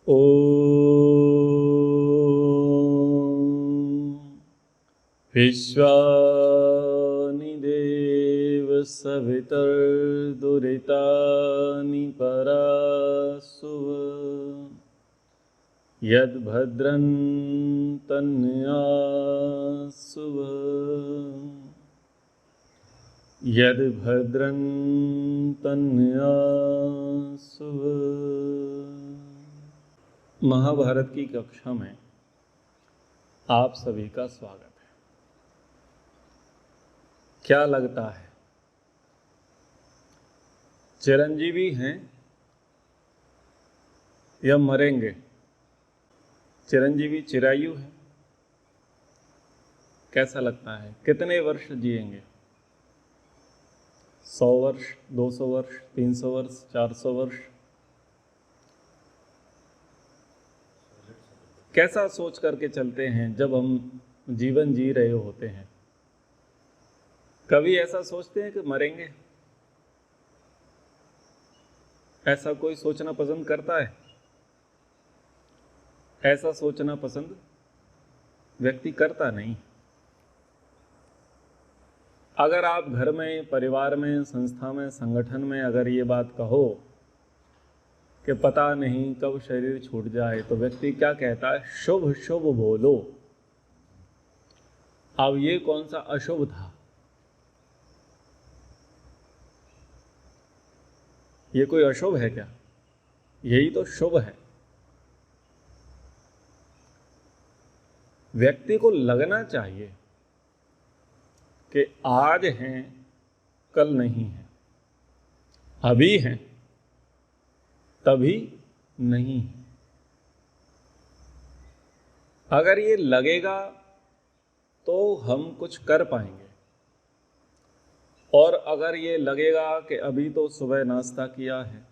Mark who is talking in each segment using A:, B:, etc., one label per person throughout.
A: ॐ विश्वानि देव सवितुर्दुरितानि परासुव यद्भद्रं तन्यासुव यद्भद्रं तन्यासुव। महाभारत की कक्षा में आप सभी का स्वागत है। क्या लगता है, चिरंजीवी हैं या मरेंगे? चिरंजीवी चिरायु है। कैसा लगता है, कितने वर्ष जिएंगे? 100 वर्ष, 200 वर्ष, 300 वर्ष, 400 वर्ष? कैसा सोच करके चलते हैं जब हम जीवन जी रहे होते हैं? कभी ऐसा सोचते हैं कि मरेंगे? ऐसा कोई सोचना पसंद करता है? ऐसा सोचना पसंद व्यक्ति करता नहीं। अगर आप घर में, परिवार में, संस्था में, संगठन में अगर ये बात कहो कि पता नहीं कब शरीर छूट जाए, तो व्यक्ति क्या कहता है? शुभ शुभ बोलो। अब ये कौन सा अशुभ था? ये कोई अशुभ है क्या? यही तो शुभ है। व्यक्ति को लगना चाहिए कि आज हैं, कल नहीं है, अभी हैं, तभी नहीं है। अगर ये लगेगा तो हम कुछ कर पाएंगे, और अगर ये लगेगा कि अभी तो सुबह नाश्ता किया है,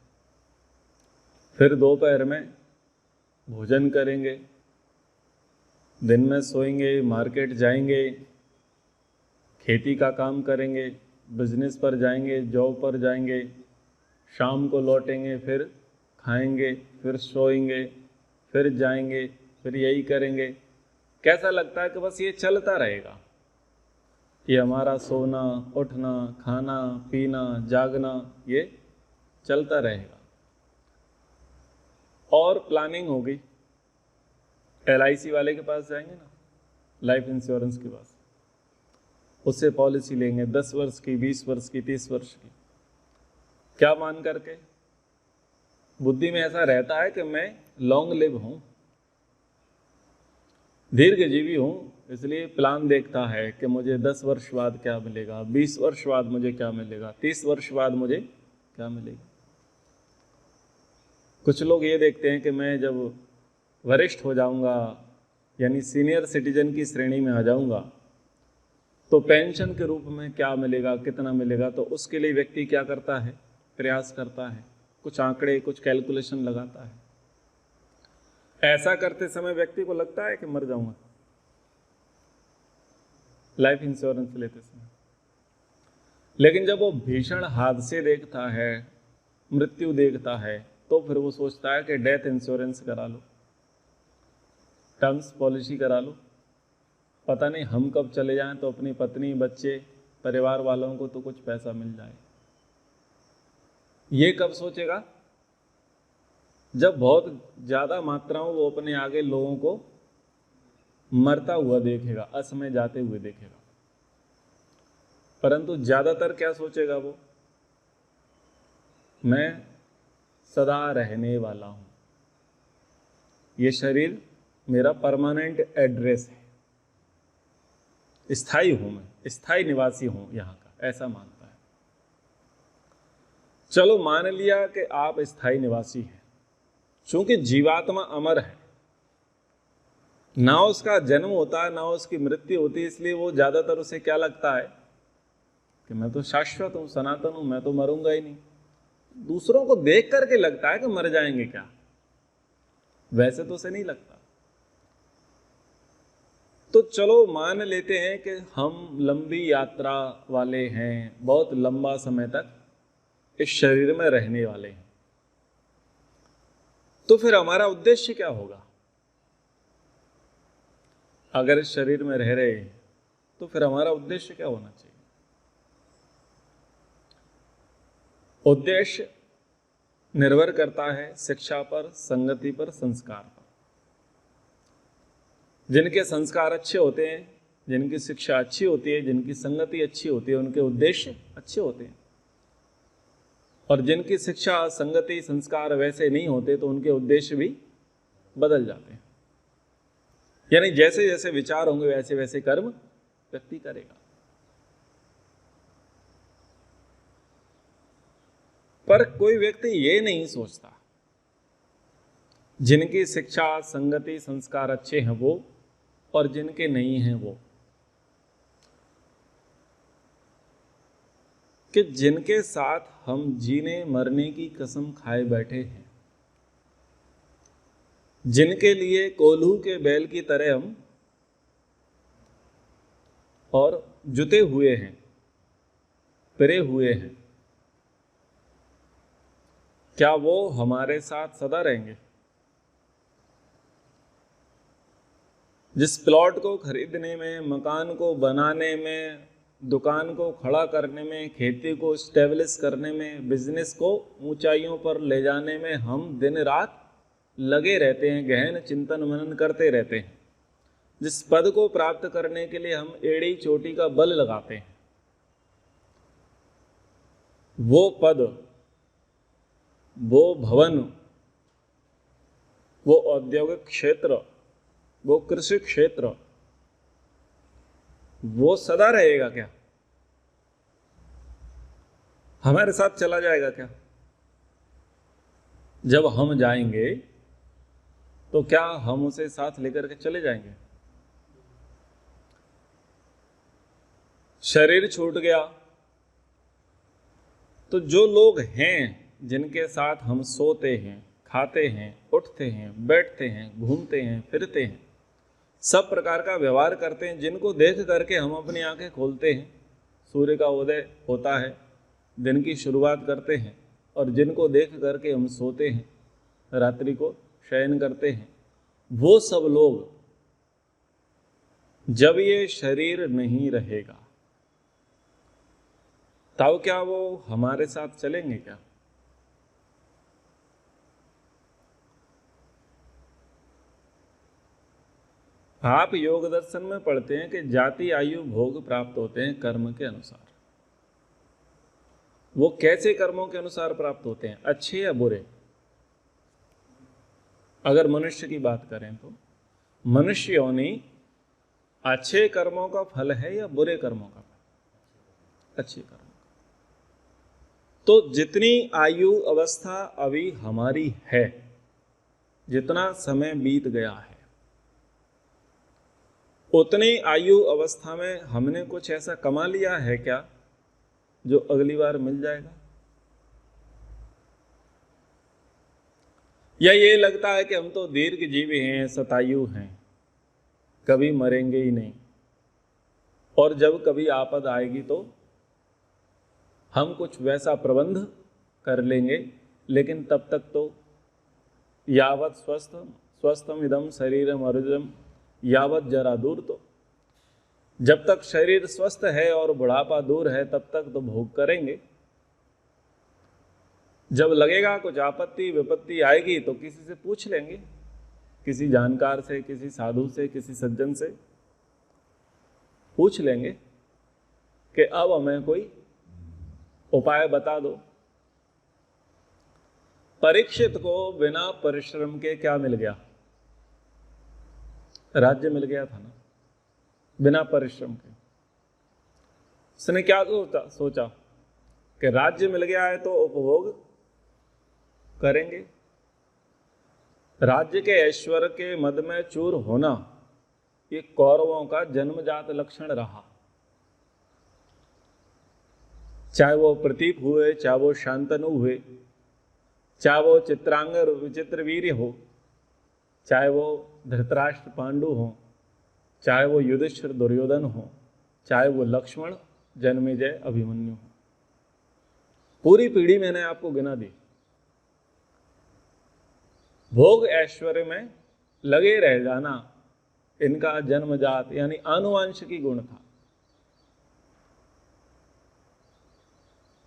A: फिर दोपहर में भोजन करेंगे, दिन में सोएंगे, मार्केट जाएंगे, खेती का काम करेंगे, बिजनेस पर जाएंगे, जॉब पर जाएंगे, शाम को लौटेंगे, फिर खाएंगे, फिर सोएंगे, फिर जाएंगे, फिर यही करेंगे। कैसा लगता है कि बस ये चलता रहेगा, ये हमारा सोना, उठना, खाना, पीना, जागना, ये चलता रहेगा। और प्लानिंग होगी, LIC वाले के पास जाएंगे ना, लाइफ इंश्योरेंस के पास, उससे पॉलिसी लेंगे 10 वर्ष की, 20 वर्ष की, 30 वर्ष की। क्या मान करके? बुद्धि में ऐसा रहता है कि मैं लॉन्ग लिव हूं, दीर्घजीवी हूं, इसलिए प्लान देखता है कि मुझे 10 वर्ष बाद क्या मिलेगा, 20 वर्ष बाद मुझे क्या मिलेगा, 30 वर्ष बाद मुझे क्या मिलेगा। कुछ लोग ये देखते हैं कि मैं जब वरिष्ठ हो जाऊंगा, यानी सीनियर सिटीजन की श्रेणी में आ जाऊंगा, तो पेंशन के रूप में क्या मिलेगा, कितना मिलेगा। तो उसके लिए व्यक्ति क्या करता है? प्रयास करता है, कुछ आंकड़े, कुछ कैलकुलेशन लगाता है। ऐसा करते समय व्यक्ति को लगता है कि मर जाऊंगा, लाइफ इंश्योरेंस लेते समय। लेकिन जब वो भीषण हादसे देखता है, मृत्यु देखता है, तो फिर वो सोचता है कि डेथ इंश्योरेंस करा लो, टर्म्स पॉलिसी करा लो। पता नहीं हम कब चले जाएं तो अपनी पत्नी, बच्चे, परिवार वालों को तो कुछ पैसा मिल जाए। ये कब सोचेगा? जब बहुत ज्यादा मात्राओं वो अपने आगे लोगों को मरता हुआ देखेगा, असमय जाते हुए देखेगा। परंतु ज्यादातर क्या सोचेगा वो? मैं सदा रहने वाला हूं, ये शरीर मेरा परमानेंट एड्रेस है, स्थायी हूं, मैं स्थायी निवासी हूं यहां का, ऐसा मानता है। चलो मान लिया कि आप स्थायी निवासी हैं। चूंकि जीवात्मा अमर है, ना उसका जन्म होता है, ना उसकी मृत्यु होती, इसलिए वो ज्यादातर उसे क्या लगता है कि मैं तो शाश्वत हूं, सनातन हूं, मैं तो मरूंगा ही नहीं। दूसरों को देख करके लगता है कि मर जाएंगे क्या, वैसे तो उसे नहीं लगता। तो चलो मान लेते हैं कि हम लंबी यात्रा वाले हैं, बहुत लंबा समय तक इस शरीर में रहने वाले हैं। तो फिर हमारा उद्देश्य क्या होगा? अगर इस शरीर में रह रहे हैं तो फिर हमारा उद्देश्य क्या होना चाहिए? उद्देश्य निर्भर करता है शिक्षा पर, संगति पर, संस्कार पर। जिनके संस्कार अच्छे होते हैं, जिनकी शिक्षा अच्छी होती है, जिनकी संगति अच्छी होती है, उनके उद्देश्य अच्छे होते हैं। और जिनकी शिक्षा, संगति, संस्कार वैसे नहीं होते तो उनके उद्देश्य भी बदल जाते हैं। यानी जैसे जैसे विचार होंगे वैसे वैसे कर्म व्यक्ति करेगा। पर कोई व्यक्ति ये नहीं सोचता जिनकी शिक्षा, संगति, संस्कार अच्छे हैं वो, और जिनके नहीं हैं वो, कि जिनके साथ हम जीने मरने की कसम खाए बैठे हैं, जिनके लिए कोल्हू के बैल की तरह हम और जुते हुए हैं, पिरे हुए हैं, क्या वो हमारे साथ सदा रहेंगे? जिस प्लॉट को खरीदने में, मकान को बनाने में, दुकान को खड़ा करने में, खेती को स्टेब्लिश करने में, बिजनेस को ऊंचाइयों पर ले जाने में हम दिन रात लगे रहते हैं, गहन चिंतन मनन करते रहते हैं, जिस पद को प्राप्त करने के लिए हम एड़ी चोटी का बल लगाते हैं, वो पद, वो भवन, वो औद्योगिक क्षेत्र, वो कृषि क्षेत्र, वो सदा रहेगा क्या? हमारे साथ चला जाएगा क्या? जब हम जाएंगे तो क्या हम उसे साथ लेकर के चले जाएंगे? शरीर छूट गया तो जो लोग हैं जिनके साथ हम सोते हैं, खाते हैं, उठते हैं, बैठते हैं, घूमते हैं, फिरते हैं, सब प्रकार का व्यवहार करते हैं, जिनको देख करके हम अपनी आंखें खोलते हैं, सूर्य का उदय होता है, दिन की शुरुआत करते हैं, और जिनको देख करके हम सोते हैं, रात्रि को शयन करते हैं, वो सब लोग जब ये शरीर नहीं रहेगा तब क्या वो हमारे साथ चलेंगे क्या? आप योग दर्शन में पढ़ते हैं कि जाति, आयु, भोग प्राप्त होते हैं कर्म के अनुसार। वो कैसे कर्मों के अनुसार प्राप्त होते हैं, अच्छे या बुरे? अगर मनुष्य की बात करें तो मनुष्य योनि अच्छे कर्मों का फल है या बुरे कर्मों का फल? अच्छे कर्मों का। तो जितनी आयु अवस्था अभी हमारी है, जितना समय बीत गया है, उतनी आयु अवस्था में हमने कुछ ऐसा कमा लिया है क्या जो अगली बार मिल जाएगा? या ये लगता है कि हम तो दीर्घजीवी हैं, शतायु हैं, कभी मरेंगे ही नहीं, और जब कभी आपद आएगी तो हम कुछ वैसा प्रबंध कर लेंगे, लेकिन तब तक तो यावत स्वस्थम इदम शरीरम अर्जुम यावत जरा दूर, तो जब तक शरीर स्वस्थ है और बुढ़ापा दूर है तब तक तो भोग करेंगे। जब लगेगा कुछ आपत्ति विपत्ति आएगी तो किसी से पूछ लेंगे, किसी जानकार से, किसी साधु से, किसी सज्जन से पूछ लेंगे कि अब हमें कोई उपाय बता दो। परीक्षित को बिना परिश्रम के क्या मिल गया? राज्य मिल गया था ना, बिना परिश्रम के। उसने क्या सोचा कि राज्य मिल गया है तो उपभोग करेंगे। राज्य के ऐश्वर्य के मद में चूर होना ये कौरवों का जन्मजात लक्षण रहा। चाहे वो प्रतीप हुए, चाहे वो शांतनु हुए, चाहे वो चित्रांग विचित्र वीर हो, चाहे वो धृतराष्ट्र पांडु हो, चाहे वो युधिष्ठिर दुर्योधन हो, चाहे वो लक्ष्मण जन्मेजय अभिमन्यु हो, पूरी पीढ़ी मैंने आपको गिना दी। भोग ऐश्वर्य में लगे रह जाना इनका जन्मजात यानी आनुवंशिकी गुण था।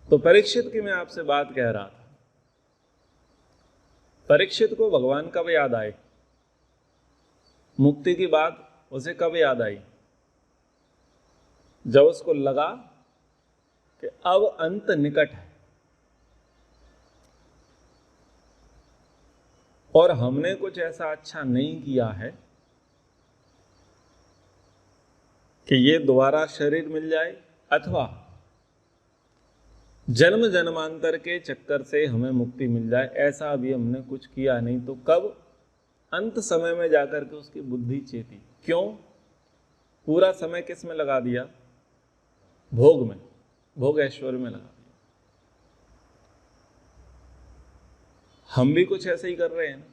A: तो परीक्षित की मैं आपसे बात कह रहा था, परीक्षित को भगवान कब याद आए, मुक्ति की बात उसे कब याद आई? जब उसको लगा कि अब अंत निकट है और हमने कुछ ऐसा अच्छा नहीं किया है कि ये दोबारा शरीर मिल जाए, अथवा जन्म जन्मांतर के चक्कर से हमें मुक्ति मिल जाए, ऐसा अभी हमने कुछ किया नहीं। तो कब? अंत समय में जाकर के उसकी बुद्धि चेती। क्यों? पूरा समय किस में लगा दिया? भोग में, भोग ऐश्वर्य में लगा दिया। हम भी कुछ ऐसे ही कर रहे हैं।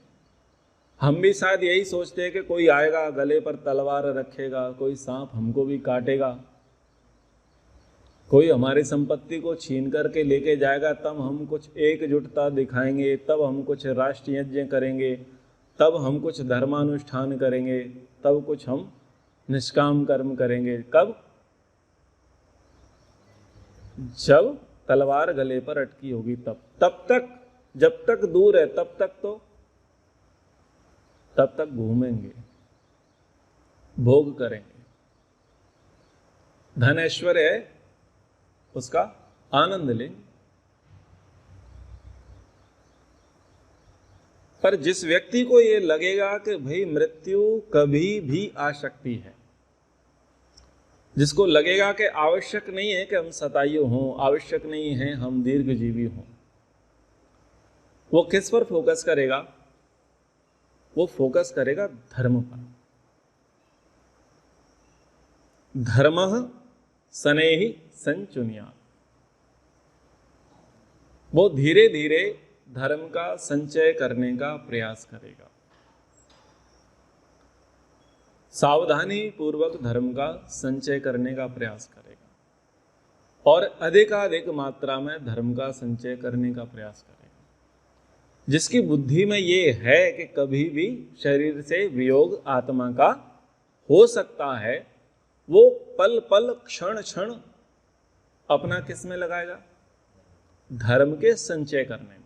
A: हम भी शायद यही सोचते हैं कि कोई आएगा, गले पर तलवार रखेगा, कोई सांप हमको भी काटेगा, कोई हमारी संपत्ति को छीन करके लेके जाएगा, तब हम कुछ एकजुटता दिखाएंगे, तब हम कुछ राष्ट्र यज्ञ करेंगे, तब हम कुछ धर्मानुष्ठान करेंगे, तब कुछ हम निष्काम कर्म करेंगे। कब? जब तलवार गले पर अटकी होगी तब। तब तक, जब तक दूर है तब तक घूमेंगे, भोग करेंगे, धन ऐश्वर्य है उसका आनंद लेंगे। पर जिस व्यक्ति को ये लगेगा कि भाई मृत्यु कभी भी आ सकती है, जिसको लगेगा कि आवश्यक नहीं है कि हम शतायु हों, आवश्यक नहीं है हम दीर्घजीवी हों, वो किस पर फोकस करेगा? वो फोकस करेगा धर्म पर। धर्मः शनैः संचुन्यात्। वो धीरे धीरे धर्म का संचय करने का प्रयास करेगा, सावधानी पूर्वक धर्म का संचय करने का प्रयास करेगा और अधिकाधिक मात्रा में धर्म का संचय करने का प्रयास करेगा। जिसकी बुद्धि में ये है कि कभी भी शरीर से वियोग आत्मा का हो सकता है, वो पल पल क्षण क्षण अपना किस में लगाएगा? धर्म के संचय करने में।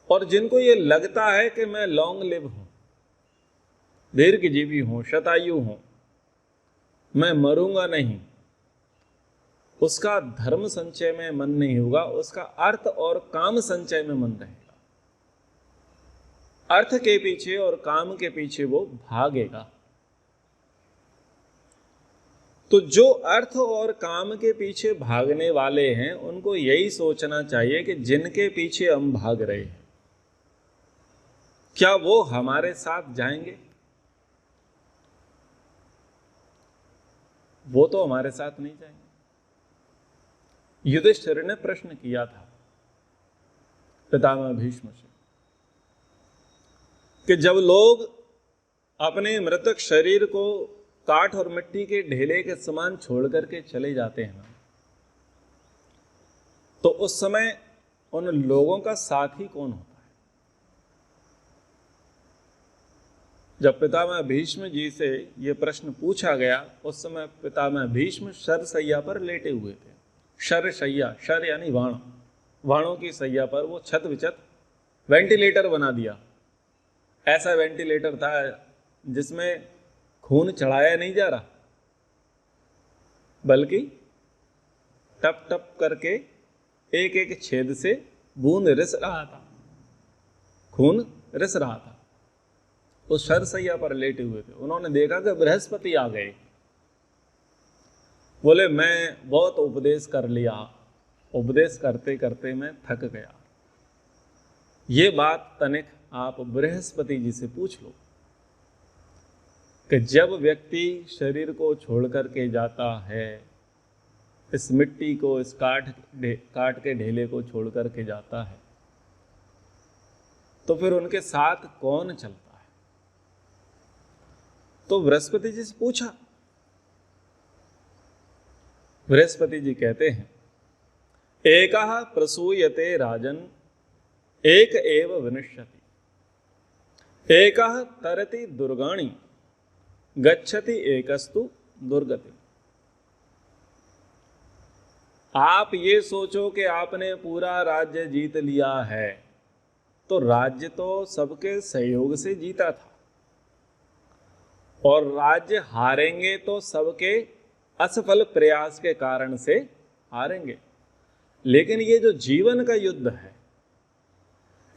A: और जिनको ये लगता है कि मैं लॉन्ग लिव हूं, दीर्घजीवी हूं, शतायु हूं, मैं मरूंगा नहीं, उसका धर्म संचय में मन नहीं होगा, उसका अर्थ और काम संचय में मन रहेगा। अर्थ के पीछे और काम के पीछे वो भागेगा। तो जो अर्थ और काम के पीछे भागने वाले हैं, उनको यही सोचना चाहिए कि जिनके पीछे हम भाग रहे हैं, क्या वो हमारे साथ जाएंगे? वो तो हमारे साथ नहीं जाएंगे। युधिष्ठिर ने प्रश्न किया था पितामह भीष्म से कि जब लोग अपने मृतक शरीर को काठ और मिट्टी के ढेले के समान छोड़ करके चले जाते हैं, तो उस समय उन लोगों का साथी कौन होता है? जब पितामह भीष्म जी से यह प्रश्न पूछा गया, उस समय पितामह भीष्म शरशैया पर लेटे हुए थे। शरशैया, शर यानी वाण, वाणों की सैया पर वो छत विचत वेंटिलेटर बना दिया। ऐसा वेंटिलेटर था जिसमें खून चढ़ाया नहीं जा रहा, बल्कि टप टप करके एक एक छेद से बूंद रिस रहा था, खून रिस रहा था। उस शरशैया पर लेटे हुए थे। उन्होंने देखा कि बृहस्पति आ गए। बोले मैं बहुत उपदेश कर लिया, उपदेश करते करते मैं थक गया। ये बात तनिक आप बृहस्पति जी से पूछ लो कि जब व्यक्ति शरीर को छोड़ करके जाता है, इस मिट्टी को, इस काट के ढेले को छोड़ करके जाता है, तो फिर उनके साथ कौन चलता है? तो बृहस्पति जी से पूछा। बृहस्पति जी कहते हैं, एकः प्रसूयते राजन एक एव विनश्यति, एकः तरति दुर्गाणि, गच्छति एकस्तु दुर्गति। आप ये सोचो कि आपने पूरा राज्य जीत लिया है, तो राज्य तो सबके सहयोग से जीता था, और राज्य हारेंगे तो सबके असफल प्रयास के कारण से हारेंगे। लेकिन ये जो जीवन का युद्ध है,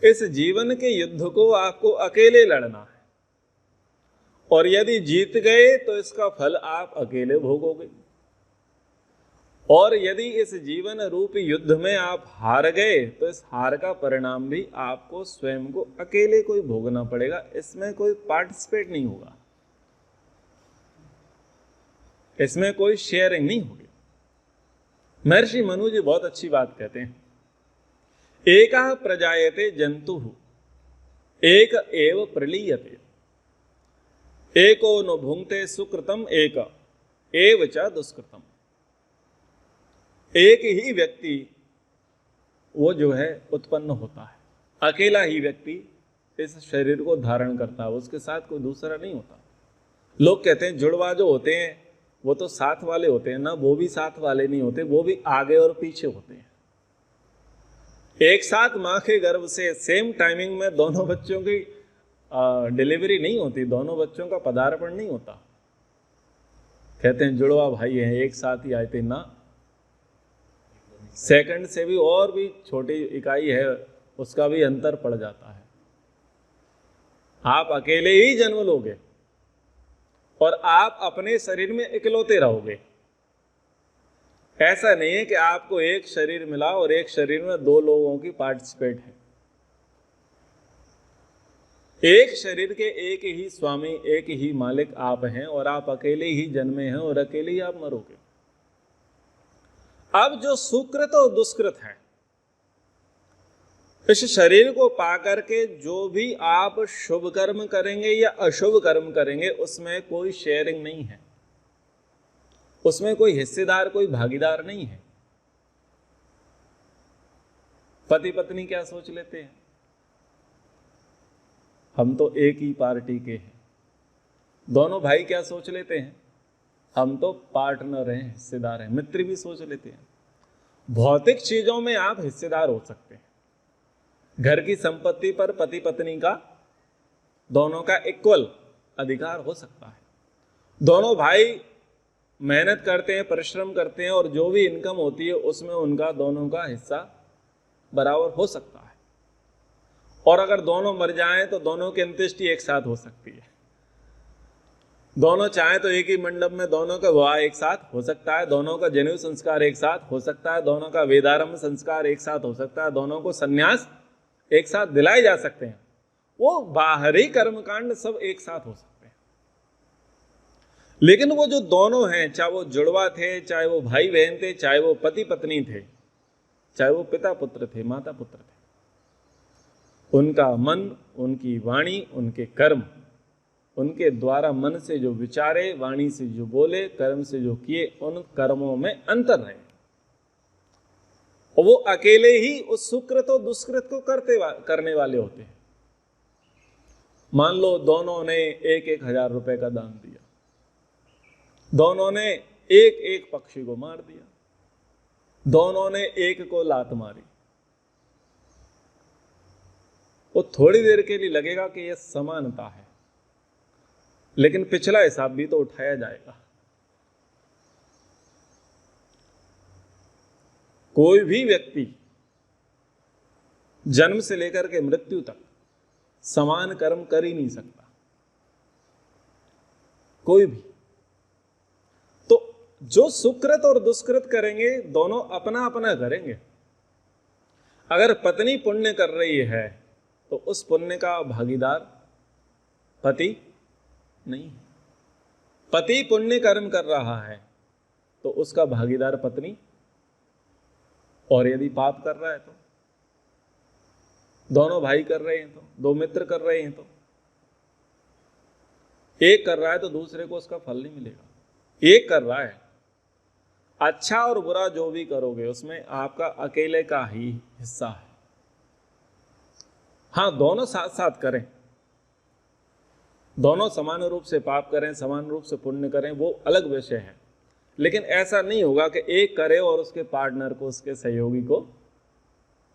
A: इस जीवन के युद्ध को आपको अकेले लड़ना है, और यदि जीत गए तो इसका फल आप अकेले भोगोगे, और यदि इस जीवन रूपी युद्ध में आप हार गए तो इस हार का परिणाम भी आपको स्वयं को अकेले को ही भोगना पड़ेगा। इसमें कोई पार्टिसिपेट नहीं होगा, इसमें कोई शेयरिंग नहीं होगी। महर्षि मनु जी बहुत अच्छी बात कहते हैं, एकः प्रजायते जंतुः एक एव प्रलीयते, एको न भुंक्ते सुकृतम एक एव च दुष्कृतम। एक ही व्यक्ति वो जो है उत्पन्न होता है, अकेला ही व्यक्ति इस शरीर को धारण करता है, उसके साथ कोई दूसरा नहीं होता। लोग कहते हैं जुड़वा जो होते हैं वो तो साथ वाले होते हैं ना, वो भी साथ वाले नहीं होते, वो भी आगे और पीछे होते हैं। एक साथ माँ के गर्भ से सेम टाइमिंग में दोनों बच्चों की डिलीवरी नहीं होती, दोनों बच्चों का पदार्पण नहीं होता। कहते हैं जुड़वा भाई हैं, एक साथ ही आए थे ना, सेकंड से भी और भी छोटी इकाई है, उसका भी अंतर पड़ जाता है। आप अकेले ही जन्म लोगे और आप अपने शरीर में इकलौते रहोगे। ऐसा नहीं है कि आपको एक शरीर मिला और एक शरीर में दो लोगों की पार्टिसिपेट है। एक शरीर के एक ही स्वामी, एक ही मालिक आप हैं, और आप अकेले ही जन्मे हैं और अकेले ही आप मरोगे। अब जो सुकृत और दुष्कृत है, इस शरीर को पाकर के जो भी आप शुभ कर्म करेंगे या अशुभ कर्म करेंगे, उसमें कोई शेयरिंग नहीं है, उसमें कोई हिस्सेदार, कोई भागीदार नहीं है। पति पत्नी क्या सोच लेते हैं, हम तो एक ही पार्टी के हैं। दोनों भाई क्या सोच लेते हैं, हम तो पार्टनर हैं, हिस्सेदार हैं। मित्र भी सोच लेते हैं। भौतिक चीजों में आप हिस्सेदार हो सकते हैं। घर की संपत्ति पर पति पत्नी का दोनों का इक्वल अधिकार हो सकता है। दोनों भाई मेहनत करते हैं, परिश्रम करते हैं, और जो भी इनकम होती है उसमें उनका दोनों का हिस्सा बराबर हो सकता है। और अगर दोनों मर जाएं तो दोनों की अंत्येष्टि एक साथ हो सकती है। दोनों चाहें तो एक ही मंडप में दोनों का विवाह एक साथ हो सकता है, दोनों का जनेऊ संस्कार एक साथ हो सकता है, दोनों का वेदारंभ संस्कार एक साथ हो सकता है, दोनों को संन्यास एक साथ दिलाए जा सकते हैं। वो बाहरी कर्मकांड सब एक साथ हो सकते हैं। लेकिन वो जो दोनों हैं, चाहे वो जुड़वा थे, चाहे वो भाई बहन थे, चाहे वो पति पत्नी थे, चाहे वो पिता पुत्र थे, माता पुत्र थे, उनका मन, उनकी वाणी, उनके कर्म, उनके द्वारा मन से जो विचारे, वाणी से जो बोले, कर्म से जो किए, उन कर्मों में अंतर रहे। और वो अकेले ही उस सुकृत और दुष्कृत को करने वाले होते हैं। मान लो दोनों ने 1,000 रुपए का दान दिया, दोनों ने एक पक्षी को मार दिया, दोनों ने एक को लात मारी। वो थोड़ी देर के लिए लगेगा कि यह समानता है, लेकिन पिछला हिसाब भी तो उठाया जाएगा। कोई भी व्यक्ति जन्म से लेकर के मृत्यु तक समान कर्म कर ही नहीं सकता, कोई भी। तो जो सुकृत और दुष्कृत करेंगे, दोनों अपना अपना करेंगे। अगर पत्नी पुण्य कर रही है तो उस पुण्य का भागीदार पति नहीं। पति पुण्य कर्म कर रहा है तो उसका भागीदार पत्नी, और यदि पाप कर रहा है तो दोनों भाई कर रहे हैं, तो दो मित्र कर रहे हैं, तो एक कर रहा है तो दूसरे को उसका फल नहीं मिलेगा। एक कर रहा है, अच्छा और बुरा जो भी करोगे उसमें आपका अकेले का ही हिस्सा है। हाँ, दोनों साथ साथ करें, दोनों समान रूप से पाप करें, समान रूप से पुण्य करें, वो अलग विषय है। लेकिन ऐसा नहीं होगा कि एक करे और उसके पार्टनर को, उसके सहयोगी को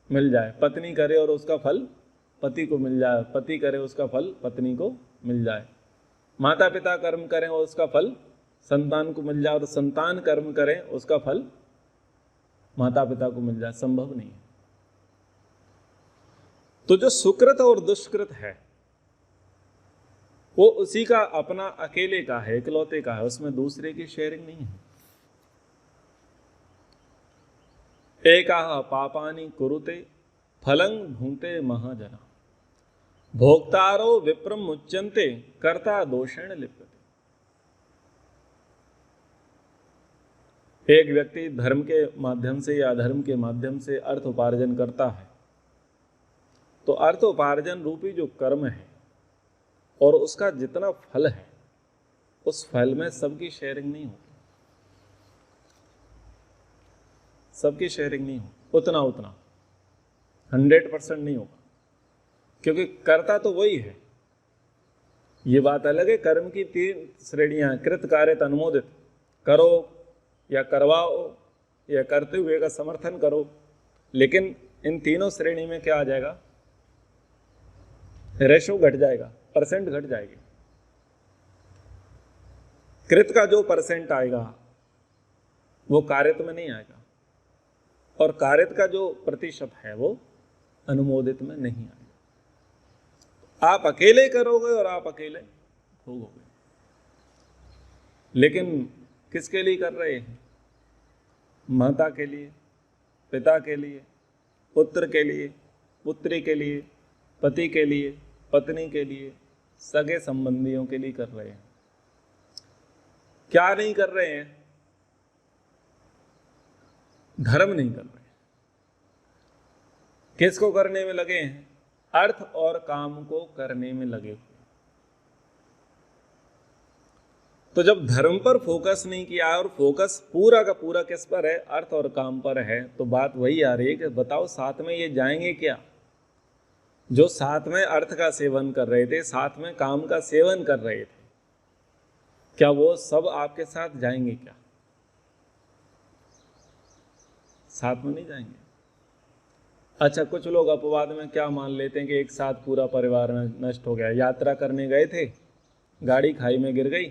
A: मिल जाए। पत्नी करे और उसका फल पति को मिल जाए, पति करे उसका फल पत्नी को मिल जाए। माता पिता कर्म करें और उसका फल संतान को मिल जाए, और संतान कर्म करें उसका फल माता पिता को मिल जाए। संभव नहीं है। तो जो सुकृत और दुष्कृत है वो उसी का अपना अकेले का है, इकलौते का है, उसमें दूसरे की शेयरिंग नहीं है। एकाह पापानि कुरुते फलं भुंक्ते महाजना भोक्तारो विप्रम मुच्यन्ते कर्ता दोषेण लिप्यते। एक व्यक्ति धर्म के माध्यम से या अधर्म के माध्यम से अर्थ उपार्जन करता है, तो अर्थ उपार्जन रूपी जो कर्म है और उसका जितना फल है, उस फल में सबकी शेयरिंग नहीं होती, सबकी शेयरिंग नहीं होती, उतना उतना 100% नहीं होगा, क्योंकि कर्ता तो वही है। ये बात अलग है, कर्म की 3 श्रेणियां, कृत कार्यत अनुमोदित, करो या करवाओ या करते हुए का समर्थन करो। लेकिन इन तीनों श्रेणी में क्या आ जाएगा? रेशो घट जाएगा, परसेंट घट जाएगी। कृत का जो परसेंट आएगा वो कार्यत में नहीं आएगा, और कार्यत का जो प्रतिशत है वो अनुमोदित में नहीं आएगा। आप अकेले करोगे और आप अकेले भोगोगे। लेकिन किसके लिए कर रहे हैं? माता के लिए, पिता के लिए, पुत्र के लिए, पुत्री के लिए, पति के लिए, पत्नी के लिए, सगे संबंधियों के लिए कर रहे हैं। क्या नहीं कर रहे हैं? धर्म नहीं कर रहे हैं। किसको करने में लगे हैं? अर्थ और काम को करने में लगे हुए। तो जब धर्म पर फोकस नहीं किया और फोकस पूरा का पूरा किस पर है? अर्थ और काम पर है, तो बात वही आ रही है कि बताओ साथ में ये जाएंगे क्या? जो साथ में अर्थ का सेवन कर रहे थे, साथ में काम का सेवन कर रहे थे, क्या वो सब आपके साथ जाएंगे क्या? साथ में नहीं जाएंगे। अच्छा, कुछ लोग अपवाद में क्या मान लेते हैं कि एक साथ पूरा परिवार नष्ट हो गया। यात्रा करने गए थे, गाड़ी खाई में गिर गई,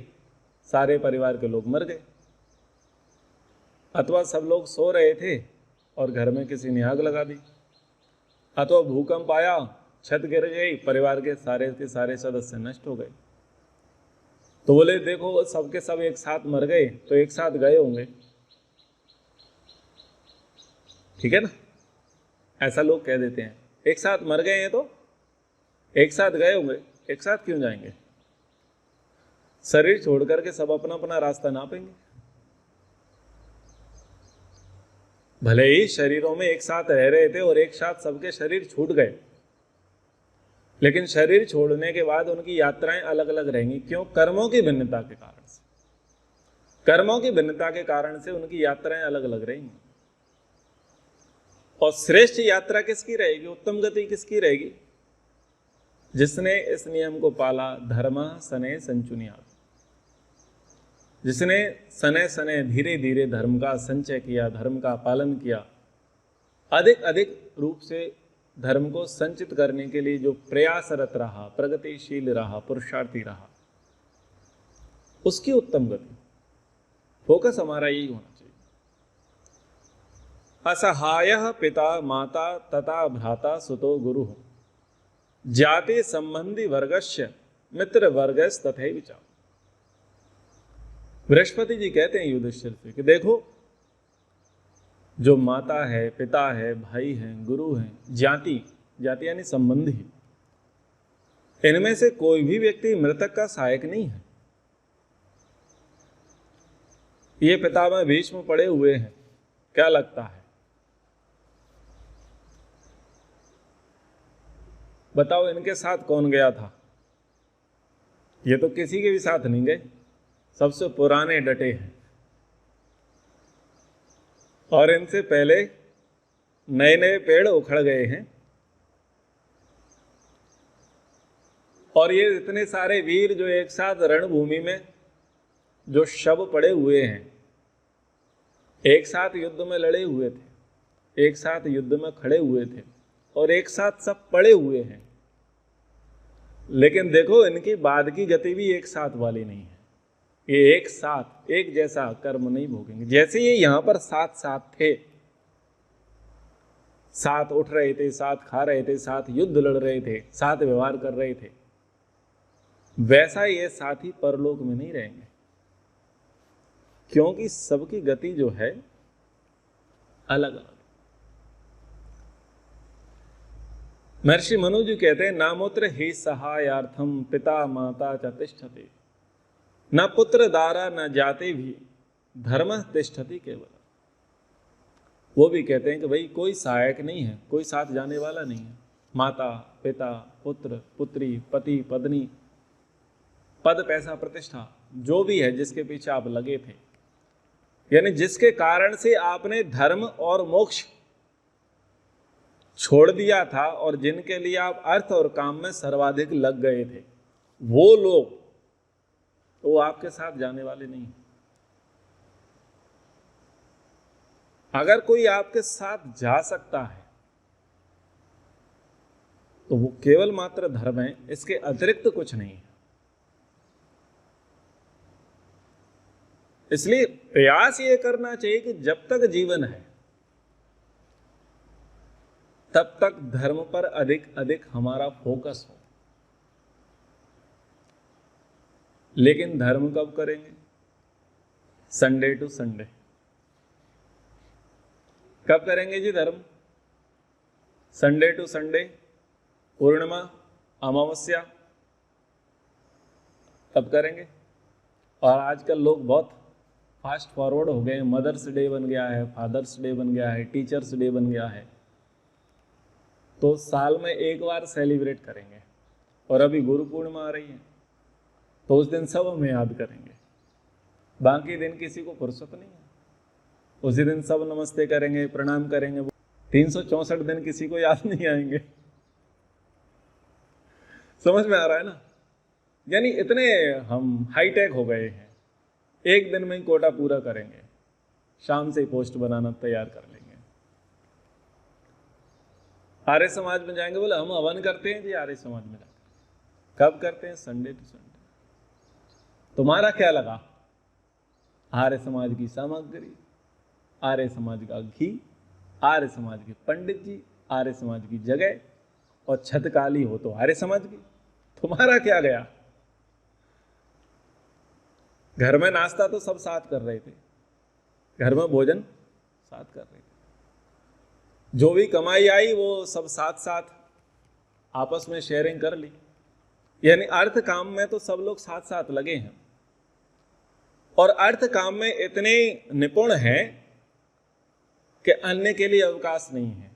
A: सारे परिवार के लोग मर गए। अथवा सब लोग सो रहे थे और घर में किसी ने आग लगा दी। अथवा भूकंप आया, छत गिर गई, परिवार के सारे सदस्य नष्ट हो गए। तो बोले देखो सबके सब एक साथ मर गए तो एक साथ गए होंगे, ठीक है ना? ऐसा लोग कह देते हैं, एक साथ मर गए हैं तो एक साथ गए होंगे, एक साथ क्यों जाएंगे? शरीर छोड़ करके सब अपना अपना रास्ता नापेंगे। भले ही शरीरों में एक साथ रह रहे थे और एक साथ सबके शरीर छूट गए, लेकिन शरीर छोड़ने के बाद उनकी यात्राएं अलग अलग रहेंगी। क्यों? कर्मों की भिन्नता के कारण से। कर्मों की भिन्नता के कारण से उनकी यात्राएं अलग अलग रहेंगी। और श्रेष्ठ यात्रा किसकी रहेगी? उत्तम गति किसकी रहेगी? जिसने इस नियम को पाला, धर्म सने संचुनिया, जिसने सने सने धीरे धीरे धर्म का संचय किया, धर्म का पालन किया, अधिक अधिक रूप से धर्म को संचित करने के लिए जो प्रयासरत रहा, प्रगतिशील रहा, पुरुषार्थी रहा, उसकी उत्तम गति। फोकस हमारा यही होना चाहिए। असहाय पिता माता तथा भ्राता सुतो गुरु जाति संबंधी वर्गस्य मित्र वर्गस तथे विचार। बृहस्पति जी कहते हैं युधिष्ठिर से कि देखो, जो माता है, पिता है, भाई है, गुरु है, जाति, जाति यानी संबंधी, इनमें से कोई भी व्यक्ति मृतक का सहायक नहीं है। ये पितामह भीष्म पड़े हुए हैं, क्या लगता है? बताओ इनके साथ कौन गया था? ये तो किसी के भी साथ नहीं गए, सबसे पुराने डटे हैं। और इनसे पहले नए नए पेड़ उखड़ गए हैं, और ये इतने सारे वीर जो एक साथ रणभूमि में जो शव पड़े हुए हैं, एक साथ युद्ध में लड़े हुए थे, एक साथ युद्ध में खड़े हुए थे और एक साथ सब पड़े हुए हैं, लेकिन देखो इनकी बाद की गति भी एक साथ वाली नहीं है। ये एक साथ एक जैसा कर्म नहीं भोगेंगे। जैसे ये यहां पर साथ साथ थे, साथ उठ रहे थे, साथ खा रहे थे, साथ युद्ध लड़ रहे थे, साथ व्यवहार कर रहे थे, वैसा ये साथी परलोक में नहीं रहेंगे, क्योंकि सबकी गति जो है अलग अलग। महर्षि मनु जी कहते हैं, नामुत्र ही सहायार्थम पिता माता च तिष्ठति, न पुत्र दारा न जाते भी धर्म तिष्ठति केवल। वो भी कहते हैं कि भाई कोई सहायक नहीं है, कोई साथ जाने वाला नहीं है। माता पिता पुत्र पुत्री पति पत्नी, पद पैसा प्रतिष्ठा जो भी है जिसके पीछे आप लगे थे, यानी जिसके कारण से आपने धर्म और मोक्ष छोड़ दिया था और जिनके लिए आप अर्थ और काम में सर्वाधिक लग गए थे, वो लोग वो आपके साथ जाने वाले नहीं। अगर कोई आपके साथ जा सकता है तो वो केवल मात्र धर्म है, इसके अतिरिक्त कुछ नहीं है। इसलिए प्रयास ये करना चाहिए कि जब तक जीवन है तब तक धर्म पर अधिक अधिक हमारा फोकस हो। लेकिन धर्म कब करेंगे? Sunday to Sunday. कब करेंगे जी धर्म? संडे टू संडे, पूर्णिमा अमावस्या, तब करेंगे। और आजकल लोग बहुत फास्ट फॉरवर्ड हो गए हैं। मदर्स डे बन गया है, फादर्स डे बन गया है, टीचर्स डे बन गया है, तो साल में एक बार सेलिब्रेट करेंगे। और अभी गुरु पूर्णिमा आ रही है तो उस दिन सब हमें याद करेंगे, बाकी दिन किसी को फुर्सत नहीं है। उसी दिन सब नमस्ते करेंगे, प्रणाम करेंगे। 364 दिन किसी को याद नहीं आएंगे। समझ में आ रहा है ना? यानी इतने हम हाईटेक हो गए हैं, एक दिन में ही कोटा पूरा करेंगे, शाम से ही पोस्ट बनाना तैयार कर लेंगे। आर्य समाज में जाएंगे, बोले हम हवन करते हैं जी आर्य समाज में जाकर। कब करते हैं? Sunday to Sunday. तुम्हारा क्या लगा? आर्य समाज की सामग्री, आर्य समाज का घी, आर्य समाज के पंडित जी, आर्य समाज की जगह, और छत काली हो तो आर्य समाज की। तुम्हारा क्या गया? घर में नाश्ता तो सब साथ कर रहे थे, घर में भोजन साथ कर रहे थे, जो भी कमाई आई वो सब साथ साथ आपस में शेयरिंग कर ली। यानी अर्थ काम में तो सब लोग साथ साथ लगे हैं, और अर्थ काम में इतने निपुण हैं कि अन्य के लिए अवकाश नहीं है।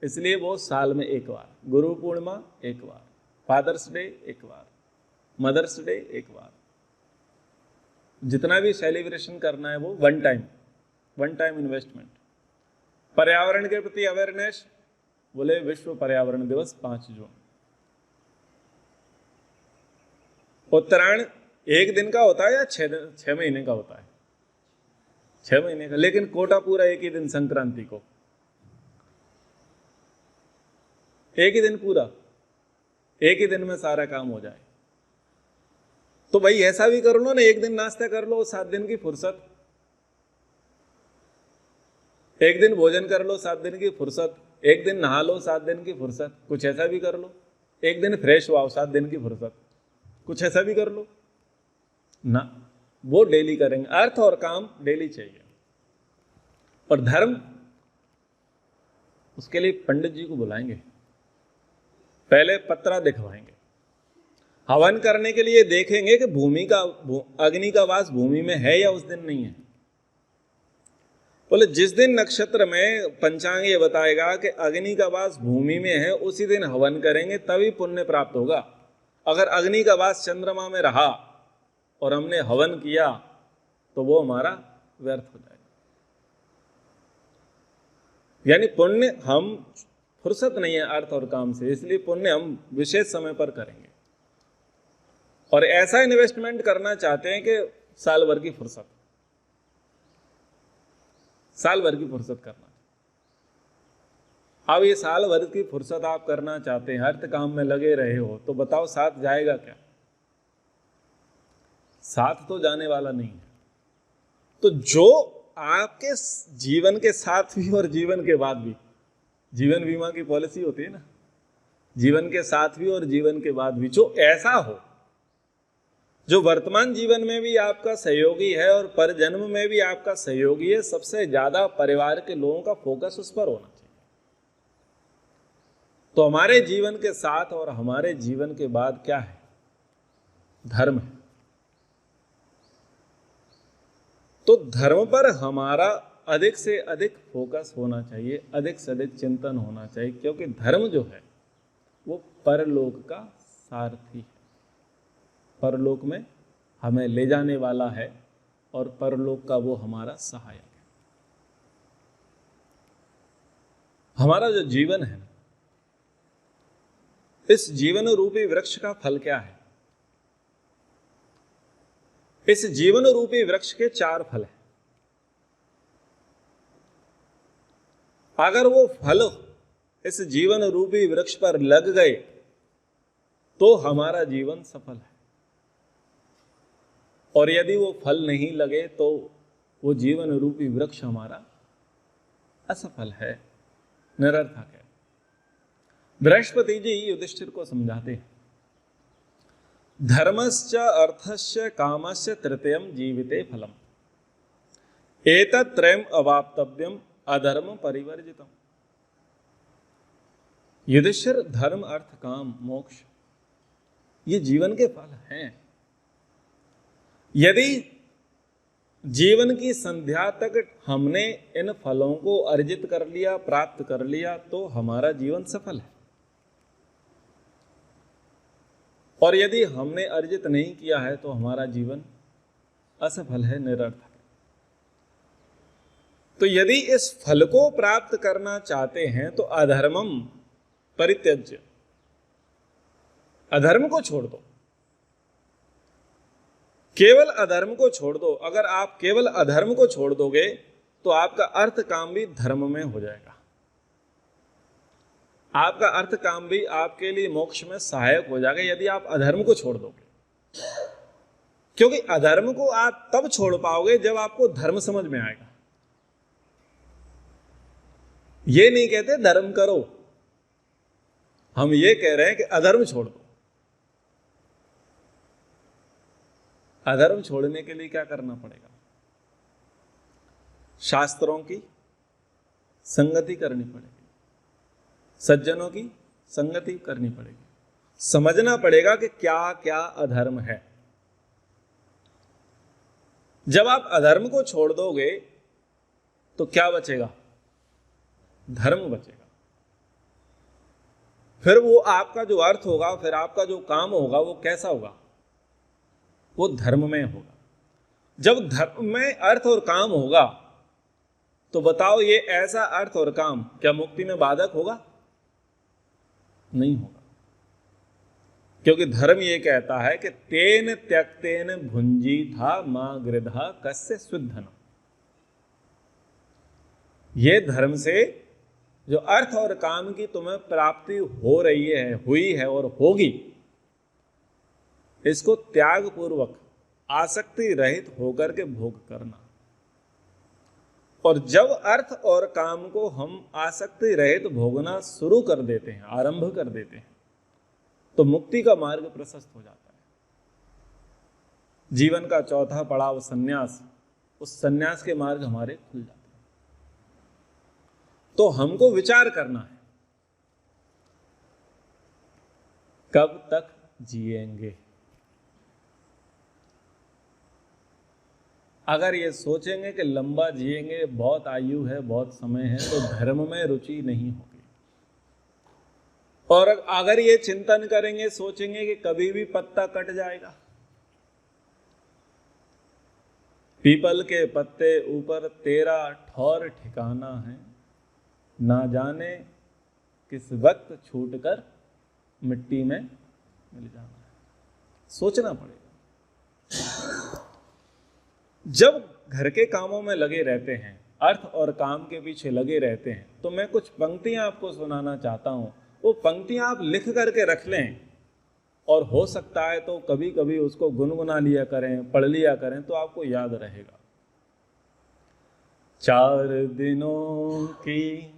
A: इसलिए वो साल में एक बार, गुरु पूर्णिमा एक बार, फादर्स डे एक बार, मदर्स डे एक बार, जितना भी सेलिब्रेशन करना है वो वन टाइम इन्वेस्टमेंट। पर्यावरण के प्रति अवेयरनेस, बोले विश्व पर्यावरण दिवस 5 जून। उत्तरायण 1 दिन का होता है या 6 महीने का होता है? 6 महीने का, लेकिन कोटा पूरा एक ही दिन, संक्रांति को एक ही दिन पूरा, एक ही दिन में सारा काम हो जाए। तो भाई ऐसा भी कर लो ना, एक दिन नाश्ता कर लो, 7 दिन की फुर्सत, एक दिन भोजन कर लो, 7 दिन की फुर्सत, एक दिन नहा लो, 7 दिन की फुर्सत। कुछ ऐसा भी कर लो, एक दिन फ्रेश हुआ, 7 दिन की फुर्सत, कुछ ऐसा भी कर लो ना। वो डेली करेंगे, अर्थ और काम डेली चाहिए। और धर्म, उसके लिए पंडित जी को बुलाएंगे, पहले पत्रा दिखवाएंगे, हवन करने के लिए देखेंगे कि अग्नि का वास भूमि में है या उस दिन नहीं है। बोले जिस दिन नक्षत्र में पंचांग ये बताएगा कि अग्नि का वास भूमि में है, उसी दिन हवन करेंगे, तभी पुण्य प्राप्त होगा। अगर अग्नि का वास चंद्रमा में रहा और हमने हवन किया तो वो हमारा व्यर्थ हो जाएगा। यानी पुण्य, हम फुर्सत नहीं है अर्थ और काम से, इसलिए पुण्य हम विशेष समय पर करेंगे। और ऐसा इन्वेस्टमेंट करना चाहते हैं कि साल भर की फुर्सत करना। अब ये साल भर की फुर्सत आप करना चाहते हैं, अर्थ काम में लगे रहे हो, तो बताओ साथ जाएगा क्या? साथ तो जाने वाला नहीं है। तो जो आपके जीवन के साथ भी और जीवन के बाद भी, जीवन बीमा की पॉलिसी होती है ना, जीवन के साथ भी और जीवन के बाद भी, जो ऐसा हो, जो वर्तमान जीवन में भी आपका सहयोगी है और परजन्म में भी आपका सहयोगी है, सबसे ज्यादा परिवार के लोगों का फोकस उस पर होना चाहिए। तो हमारे जीवन के साथ और हमारे जीवन के बाद क्या है? धर्म है। तो धर्म पर हमारा अधिक से अधिक फोकस होना चाहिए, अधिक से अधिक चिंतन होना चाहिए, क्योंकि धर्म जो है वो परलोक का सारथी है, परलोक में हमें ले जाने वाला है और परलोक का वो हमारा सहायक है। हमारा जो जीवन है, इस जीवन रूपी वृक्ष का फल क्या है? इस जीवन रूपी वृक्ष के 4 फल हैं। अगर वो फल इस जीवन रूपी वृक्ष पर लग गए तो हमारा जीवन सफल है, और यदि वो फल नहीं लगे तो वो जीवन रूपी वृक्ष हमारा असफल है, निरर्थक है। बृहस्पति जी युधिष्ठिर को समझाते हैं, धर्मश्च अर्थश्च कामश्च तृतीयम जीविते फलम एतत्त्रयम् अवाप्तव्यम अधर्म परिवर्जितम। युधिष्ठिर, धर्म अर्थ काम मोक्ष ये जीवन के फल हैं। यदि जीवन की संध्या तक हमने इन फलों को अर्जित कर लिया, प्राप्त कर लिया, तो हमारा जीवन सफल है, और यदि हमने अर्जित नहीं किया है तो हमारा जीवन असफल है, निरर्थक है। तो यदि इस फल को प्राप्त करना चाहते हैं तो अधर्मम परित्यज्य, अधर्म को छोड़ दो, केवल अधर्म को छोड़ दो। अगर आप केवल अधर्म को छोड़ दोगे तो आपका अर्थ काम भी धर्म में हो जाएगा, आपका अर्थ काम भी आपके लिए मोक्ष में सहायक हो जाएगा यदि आप अधर्म को छोड़ दोगे। क्योंकि अधर्म को आप तब छोड़ पाओगे जब आपको धर्म समझ में आएगा। ये नहीं कहते धर्म करो, हम ये कह रहे हैं कि अधर्म छोड़ दो। अधर्म छोड़ने के लिए क्या करना पड़ेगा? शास्त्रों की संगति करनी पड़ेगी, सज्जनों की संगति करनी पड़ेगी, समझना पड़ेगा कि क्या क्या अधर्म है। जब आप अधर्म को छोड़ दोगे तो क्या बचेगा? धर्म बचेगा। फिर वो आपका जो अर्थ होगा, फिर आपका जो काम होगा, वो कैसा होगा? वो धर्म में होगा। जब धर्म में अर्थ और काम होगा तो बताओ, ये ऐसा अर्थ और काम क्या मुक्ति में बाधक होगा? नहीं होगा, क्योंकि धर्म ये कहता है कि तेन त्यक्तेन भुंजी था मां गृधा कस्य शुद्धन। ये धर्म से जो अर्थ और काम की तुम्हें प्राप्ति हो रही है, हुई है और होगी, इसको त्याग पूर्वक आसक्ति रहित होकर के भोग करना। और जब अर्थ और काम को हम आसक्ति रहित भोगना शुरू कर देते हैं, आरंभ कर देते हैं, तो मुक्ति का मार्ग प्रशस्त हो जाता है। जीवन का चौथा पड़ाव संन्यास, उस संन्यास के मार्ग हमारे खुल जाते हैं। तो हमको विचार करना है, कब तक जिएंगे। अगर ये सोचेंगे कि लंबा जिएंगे, बहुत आयु है, बहुत समय है, तो धर्म में रुचि नहीं होगी। और अगर ये चिंतन करेंगे, सोचेंगे कि कभी भी पत्ता कट जाएगा, पीपल के पत्ते ऊपर तेरा ठौर ठिकाना है, ना जाने किस वक्त छूटकर मिट्टी में मिल जाना है। सोचना पड़ेगा। जब घर के कामों में लगे रहते हैं, अर्थ और काम के पीछे लगे रहते हैं, तो मैं कुछ पंक्तियां आपको सुनाना चाहता हूं। वो पंक्तियां आप लिख करके रख लें, और हो सकता है तो कभी कभी उसको गुनगुना लिया करें, पढ़ लिया करें, तो आपको याद रहेगा। 4 दिनों की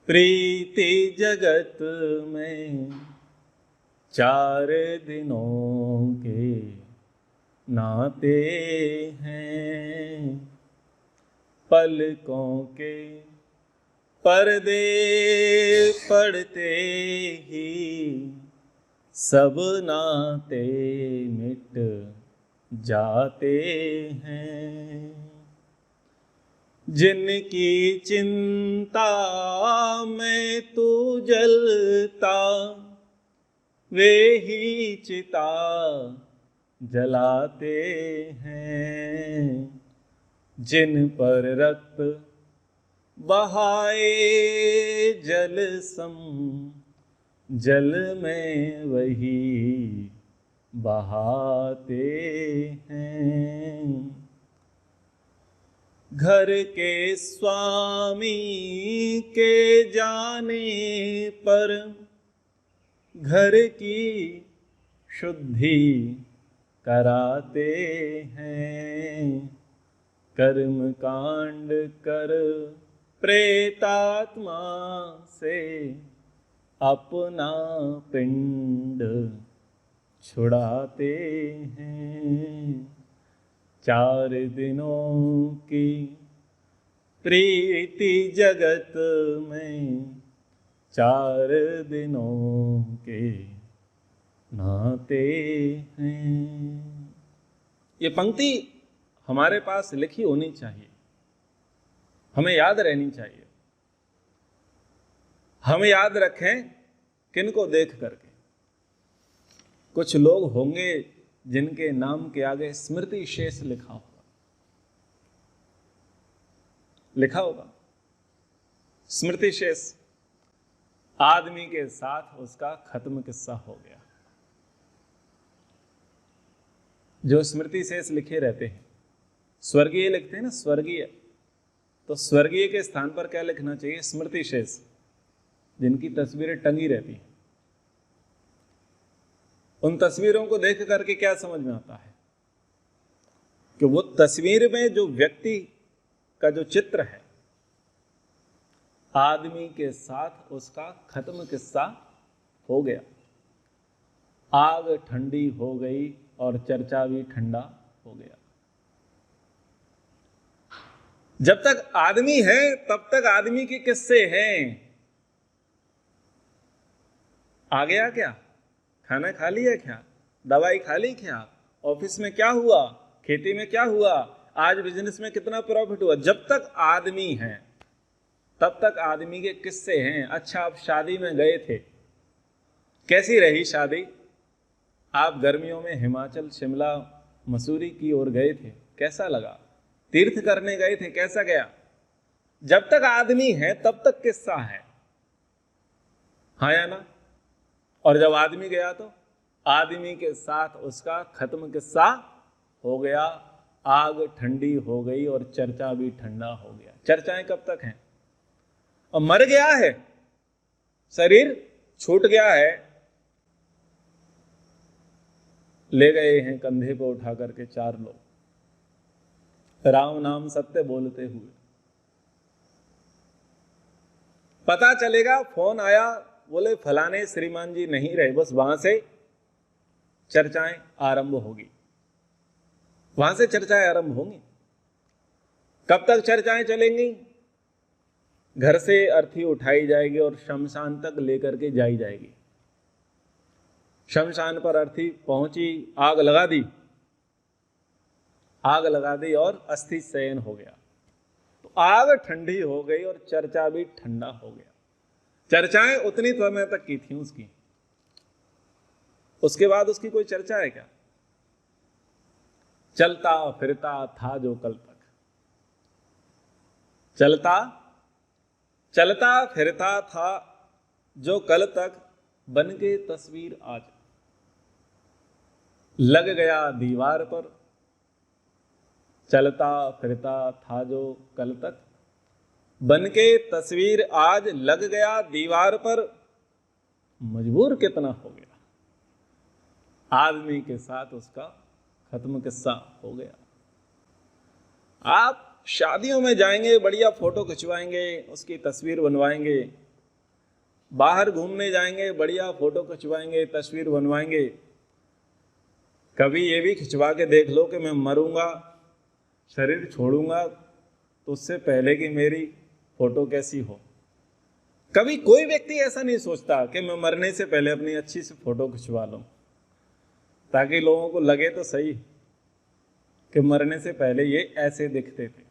A: प्रीति जगत में, 4 दिनों के नाते हैं, पलकों के पर्दे पड़ते ही सब नाते मिट जाते हैं। जिनकी चिंता में तू जलता, वे ही चिता जलाते हैं। जिन पर रक्त बहाए जल सम, जल में वही बहाते हैं। घर के स्वामी के जाने पर घर की शुद्धि कराते हैं। कर्म कांड कर प्रेतात्मा से अपना पिंड छुड़ाते हैं। 4 दिनों की प्रीति जगत में, 4 दिनों के नाते हैं। ये पंक्ति हमारे पास लिखी होनी चाहिए, हमें याद रहनी चाहिए। हम याद रखें किनको देख करके। कुछ लोग होंगे जिनके नाम के आगे स्मृति शेष लिखा होगा, लिखा होगा स्मृति शेष। आदमी के साथ उसका खत्म किस्सा हो गया। जो स्मृति शेष लिखे रहते हैं, स्वर्गीय लिखते हैं ना, स्वर्गीय, तो स्वर्गीय के स्थान पर क्या लिखना चाहिए? स्मृति शेष। जिनकी तस्वीरें टंगी रहती हैं, उन तस्वीरों को देख करके क्या समझ में आता है कि वो तस्वीर में जो व्यक्ति का जो चित्र है, आदमी के साथ उसका खत्म किस्सा हो गया। आग ठंडी हो गई और चर्चा भी ठंडा हो गया। जब तक आदमी है तब तक आदमी के किस्से हैं। आ गया क्या? खाना खा लिया क्या? दवाई खा ली क्या? ऑफिस में क्या हुआ? खेती में क्या हुआ? आज बिजनेस में कितना प्रॉफिट हुआ? जब तक आदमी है तब तक आदमी के किस्से हैं। अच्छा, आप शादी में गए थे, कैसी रही शादी? आप गर्मियों में हिमाचल, शिमला, मसूरी की ओर गए थे, कैसा लगा? तीर्थ करने गए थे, कैसा गया? जब तक आदमी है तब तक किस्सा है, हाँ या ना? और जब आदमी गया तो आदमी के साथ उसका खत्म किस्सा हो गया। आग ठंडी हो गई और चर्चा भी ठंडा हो गया। चर्चाएं कब तक हैं? अब मर गया है, शरीर छूट गया है, ले गए हैं कंधे पर उठा करके 4 लोग, राम नाम सत्य बोलते हुए। पता चलेगा, फोन आया, बोले फलाने श्रीमान जी नहीं रहे, बस वहां से चर्चाएं आरंभ होगी, वहां से चर्चाएं आरंभ होंगी। कब तक चर्चाएं चलेंगी? घर से अर्थी उठाई जाएगी और शमशान तक लेकर के जाई जाएगी। शमशान पर अर्थी पहुंची, आग लगा दी, आग लगा दी और अस्थि शयन हो गया। तो आग ठंडी हो गई और चर्चा भी ठंडा हो गया। चर्चाएं उतनी समय तक की थी उसकी, उसके बाद उसकी कोई चर्चा है क्या? चलता फिरता था जो कल तक, चलता फिरता था जो कल तक, बन के तस्वीर आज। लग गया दीवार पर, चलता फिरता था जो कल तक, बन के तस्वीर आज लग गया दीवार पर, मजबूर कितना हो गया, आदमी के साथ उसका खत्म किस्सा हो गया। आप शादियों में जाएंगे, बढ़िया फोटो खिंचवाएंगे, उसकी तस्वीर बनवाएंगे, बाहर घूमने जाएंगे, बढ़िया फोटो खिंचवाएंगे, तस्वीर बनवाएंगे। कभी ये भी खिंचवा के देख लो कि मैं मरूंगा, शरीर छोड़ूंगा तो उससे पहले की मेरी फोटो कैसी हो। कभी कोई व्यक्ति ऐसा नहीं सोचता कि मैं मरने से पहले अपनी अच्छी सी फोटो खिंचवा लूं, ताकि लोगों को लगे तो सही कि मरने से पहले ये ऐसे दिखते थे।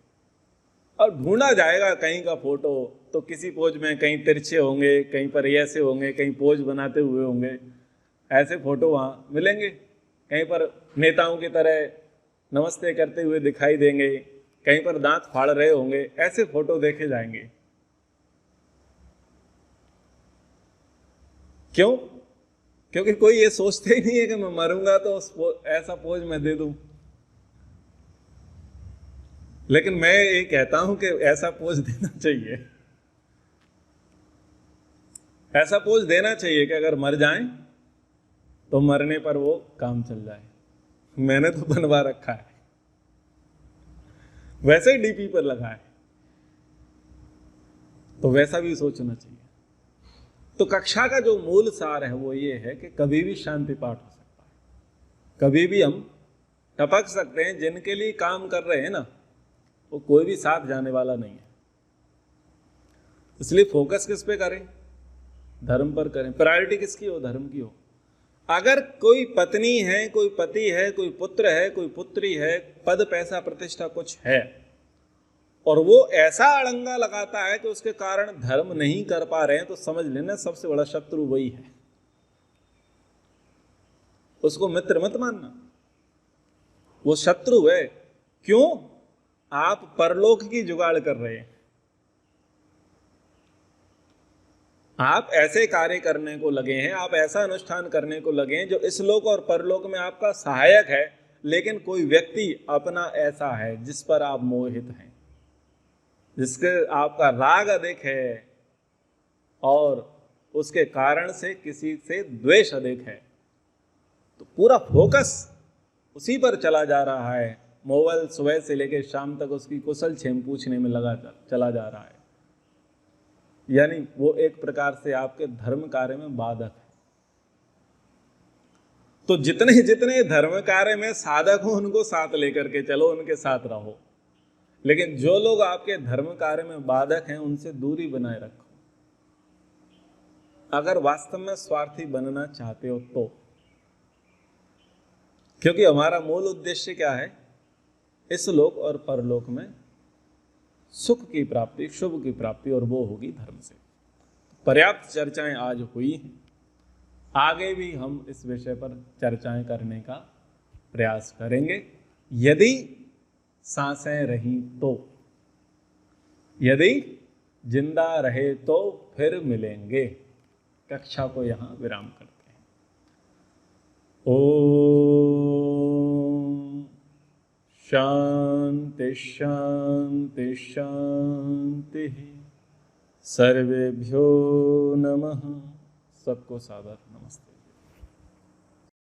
A: और ढूंढा जाएगा कहीं का फोटो तो किसी पोज में कहीं तिरछे होंगे, कहीं पर ऐसे होंगे, कहीं पोज बनाते हुए होंगे, ऐसे फोटो वहां मिलेंगे। कहीं पर नेताओं की तरह नमस्ते करते हुए दिखाई देंगे, कहीं पर दांत फाड़ रहे होंगे, ऐसे फोटो देखे जाएंगे। क्यों? क्योंकि कोई ये सोचते ही नहीं है कि मैं मरूंगा तो ऐसा पोज मैं दे दूं। लेकिन मैं ये कहता हूं कि ऐसा पोज देना चाहिए, ऐसा पोज देना चाहिए कि अगर मर जाएं तो मरने पर वो काम चल जाए। मैंने तो बनवा रखा है, वैसे ही डीपी पर लगा है, तो वैसा भी सोचना चाहिए। तो कक्षा का जो मूल सार है वो ये है कि कभी भी शांति पाठ हो सकता है, कभी भी हम टपक सकते हैं। जिनके लिए काम कर रहे हैं ना, वो कोई भी साथ जाने वाला नहीं है। इसलिए फोकस किस पे करें? धर्म पर करें। प्रायोरिटी किसकी हो? धर्म की हो। अगर कोई पत्नी है, कोई पति है, कोई पुत्र है, कोई पुत्री है, पद पैसा प्रतिष्ठा कुछ है, और वो ऐसा अड़ंगा लगाता है कि उसके कारण धर्म नहीं कर पा रहे हैं, तो समझ लेना सबसे बड़ा शत्रु वही है। उसको मित्र मत मानना, वो शत्रु है। क्यों? आप परलोक की जुगाड़ कर रहे हैं। आप ऐसे कार्य करने को लगे हैं, आप ऐसा अनुष्ठान करने को लगे हैं जो इस लोक और परलोक में आपका सहायक है, लेकिन कोई व्यक्ति अपना ऐसा है जिस पर आप मोहित हैं, जिसके आपका राग अधिक है और उसके कारण से किसी से द्वेष अधिक है, तो पूरा फोकस उसी पर चला जा रहा है। मोबाइल सुबह से लेकर शाम तक उसकी कुशल क्षेम पूछने में लगा चला जा रहा है, यानी वो एक प्रकार से आपके धर्म कार्य में बाधक है। तो जितने जितने धर्म कार्य में साधक हो उनको साथ लेकर के चलो, उनके साथ रहो। लेकिन जो लोग आपके धर्म कार्य में बाधक हैं उनसे दूरी बनाए रखो, अगर वास्तव में स्वार्थी बनना चाहते हो तो। क्योंकि हमारा मूल उद्देश्य क्या है? इस लोक और परलोक में सुख की प्राप्ति, शुभ की प्राप्ति, और वो होगी धर्म से। पर्याप्त चर्चाएं आज हुई हैं, आगे भी हम इस विषय पर चर्चाएं करने का प्रयास करेंगे, यदि सांसें रही तो। यदि जिंदा रहे तो फिर मिलेंगे। कक्षा को यहां विराम करते हैं। ओम शांति शांति शांति। सर्वेभ्यो नमः। सबको सादर।